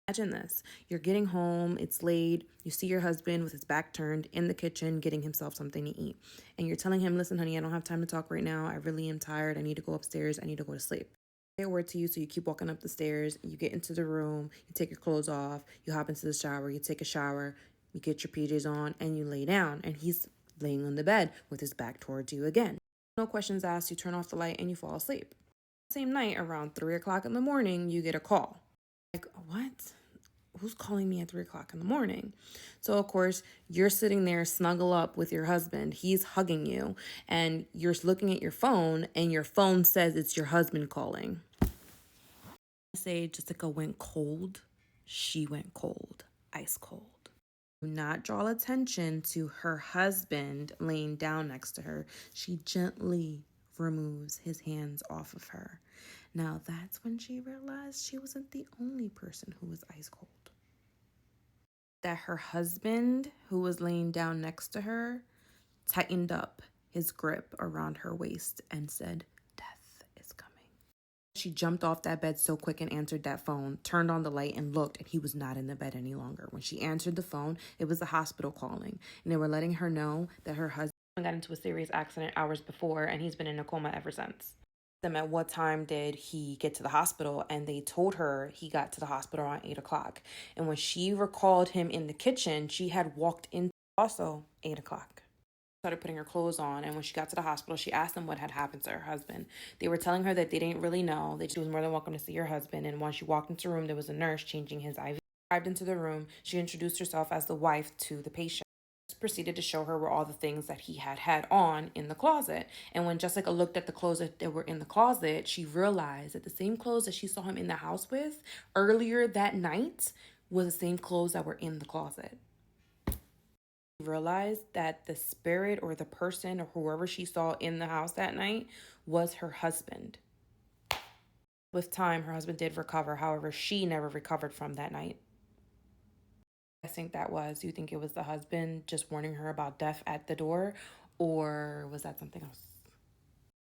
Imagine this. You're getting home, it's late, you see your husband with his back turned in the kitchen getting himself something to eat. And you're telling him, listen, honey, I don't have time to talk right now. I really am tired. I need to go upstairs. I need to go to sleep. Say a word to you, so you keep walking up the stairs. You get into the room, you take your clothes off, you hop into the shower, you take a shower, you get your PJs on, and you lay down. And he's laying on the bed with his back towards you again. No questions asked, you turn off the light and you fall asleep. Same night, around 3 o'clock in the morning, you get a call. Like, what? Who's calling me at 3 o'clock in the morning? So, of course, you're sitting there snuggle up with your husband. He's hugging you, and you're looking at your phone, and your phone says it's your husband calling. I say Jessica went cold. She went cold, ice cold. Do not draw attention to her husband laying down next to her. She gently removes his hands off of her. Now, that's when she realized she wasn't the only person who was ice cold. That her husband, who was laying down next to her, tightened up his grip around her waist and said, "Death is coming." She jumped off that bed so quick and answered that phone, turned on the light and looked, and he was not in the bed any longer. When she answered the phone, it was the hospital calling, and they were letting her know that her husband got into a serious accident hours before, and he's been in a coma ever since. Them at what time did he get to the hospital, and they told her he got to the hospital around 8 o'clock. And when she recalled him in the kitchen, she had walked in also 8 o'clock. Started putting her clothes on, and when she got to the hospital, she asked them what had happened to her husband. They were telling her that they didn't really know, that she was more than welcome to see her husband. And when she walked into the room, there was a nurse changing his IV. Arrived into the room, she introduced herself as the wife to the patient. Proceeded to show her where all the things that he had on in the closet. And when Jessica looked at the clothes that were in the closet, she realized that the same clothes that she saw him in the house with earlier that night was the same clothes that were in the closet. She realized that the spirit or the person or whoever she saw in the house that night was her husband. With time, her husband did recover. However, she never recovered from that night. I think that was, you think it was the husband just warning her about death at the door, or was that something else?